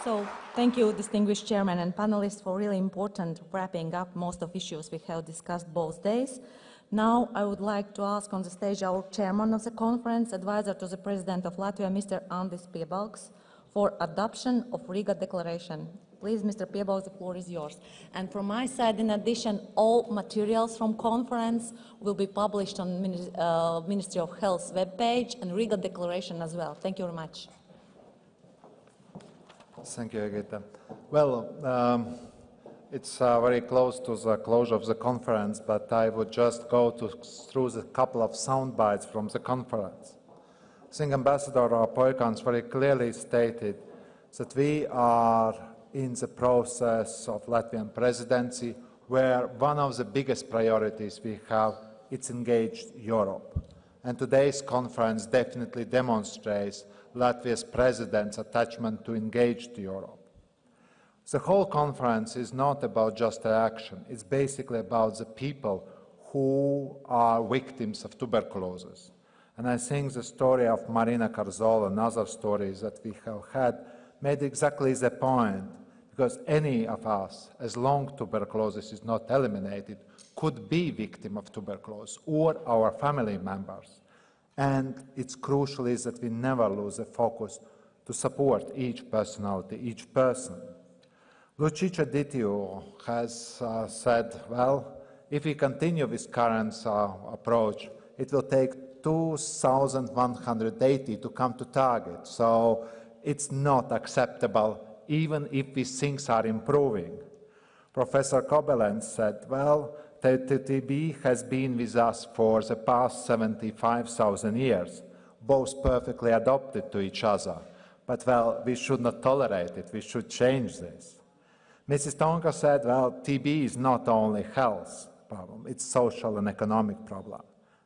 So, thank you, distinguished chairman and panelists, for really important wrapping up most of issues we have discussed both days. Now, I would like to ask on the stage our chairman of the conference, advisor to the President of Latvia, Mr. Andris Piebalgs, for adoption of Riga Declaration. Please, Mr. Piebalgs, the floor is yours. And from my side, in addition, all materials from conference will be published on Ministry of Health's webpage and Riga Declaration as well. Thank you very much. Thank you, Agita. Well, it's very close to the closure of the conference, but I would just go through a couple of sound bites from the conference. I think Ambassador Poikans very clearly stated that we are in the process of Latvian presidency, where one of the biggest priorities we have is engaged Europe. And today's conference definitely demonstrates Latvia's president's attachment to engaged Europe. The whole conference is not about just action. It's basically about the people who are victims of tuberculosis. And I think the story of Marina Karzola and other stories that we have had made exactly the point, because any of us, as long tuberculosis is not eliminated, could be victim of tuberculosis or our family members. And it's crucial is that we never lose the focus to support each personality, each person. Lucica Ditiu has said, well, if we continue with current approach, it will take 2,180 to come to target. So it's not acceptable, even if these things are improving. Professor Kobelens said, well, TB has been with us for the past 75,000 years, both perfectly adapted to each other. But, well, we should not tolerate it. We should change this. Mrs. Tonka said, well, TB is not only health problem, it's social and economic problem.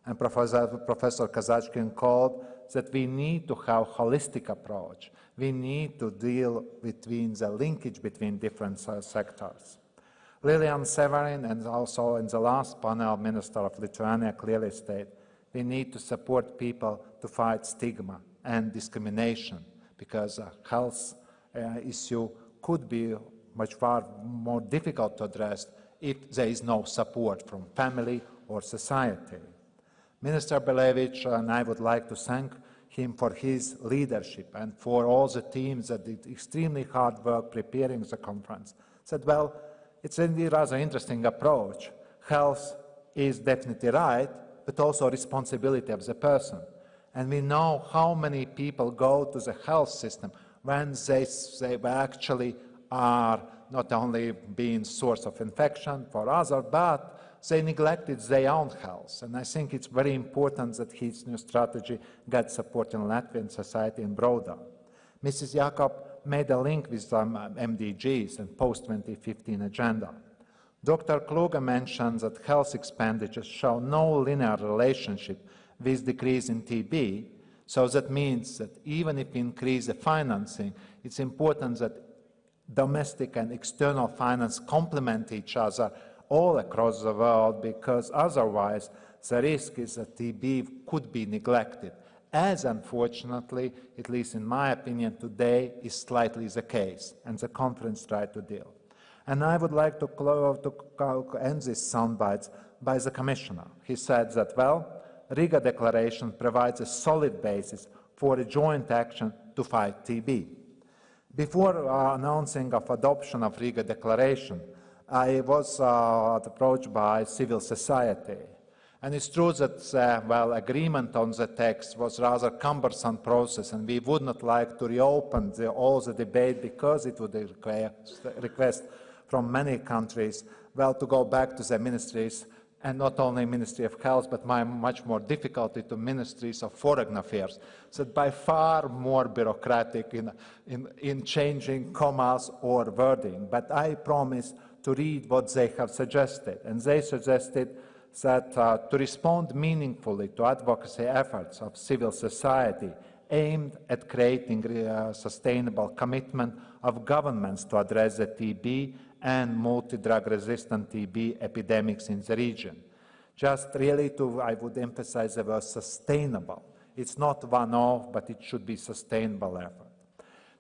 And Professor Kazachkin called that we need to have a holistic approach. We need to deal between the linkage between different sectors. Lilian Severin, and also in the last panel, Minister of Lithuania clearly stated, we need to support people to fight stigma and discrimination, because a health issue could be much far more difficult to address if there is no support from family or society. Minister Belevich, and I would like to thank him for his leadership and for all the teams that did extremely hard work preparing the conference, said, well, it's a rather interesting approach. Health is definitely right, but also responsibility of the person. And we know how many people go to the health system when they actually are not only being source of infection for others, but they neglected their own health. And I think it's very important that his new strategy gets support in Latvian society and broader. Mrs. Jakob made a link with some MDGs and post-2015 agenda. Dr. Kluge mentioned that health expenditures show no linear relationship with decrease in TB, so that means that even if we increase the financing, it's important that domestic and external finance complement each other all across the world, because otherwise the risk is that TB could be neglected, as unfortunately, at least in my opinion today, is slightly the case, and the conference tried to deal. And I would like to end these soundbites by the Commissioner. He said that, well, Riga Declaration provides a solid basis for a joint action to fight TB. Before announcing of adoption of Riga Declaration, I was approached by civil society. And it's true that, well, agreement on the text was a rather cumbersome process, and we would not like to reopen all the debate, because it would request from many countries, well, to go back to the ministries, and not only Ministry of Health, but much more difficulty to Ministries of Foreign Affairs. So by far more bureaucratic in changing commas or wording. But I promise to read what they have suggested. And they suggested that to respond meaningfully to advocacy efforts of civil society aimed at creating a sustainable commitment of governments to address the TB and multi-drug resistant TB epidemics in the region. Just really I would emphasize the word sustainable. It's not one-off, but it should be sustainable effort.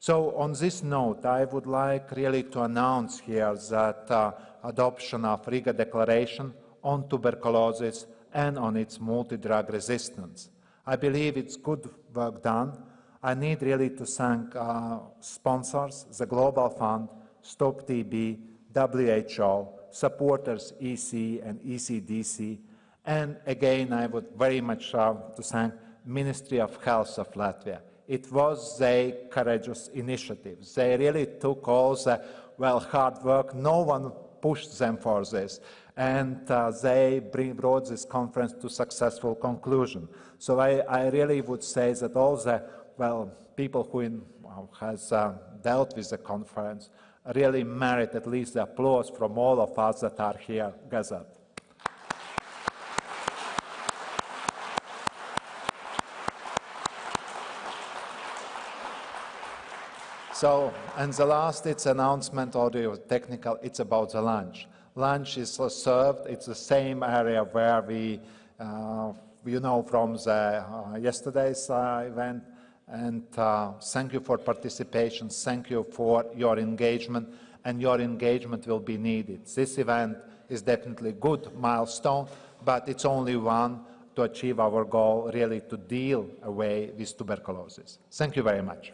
So on this note, I would like really to announce here that adoption of Riga Declaration on tuberculosis and on its multi-drug resistance. I believe it's good work done. I need really to thank sponsors, the Global Fund, Stop TB, WHO, supporters EC and ECDC, and again I would very much to thank Ministry of Health of Latvia. It was a courageous initiative. They really took all the hard work. No one pushed them for this, and they brought this conference to successful conclusion. So I really would say that all the people who has dealt with the conference really merit at least the applause from all of us that are here gathered. So, and the last, it's announcement, audio technical, it's about the lunch. Lunch is served, it's the same area where we, you know, from the yesterday's event. And thank you for participation, thank you for your engagement, and your engagement will be needed. This event is definitely a good milestone, but it's only one to achieve our goal, really to deal away with tuberculosis. Thank you very much.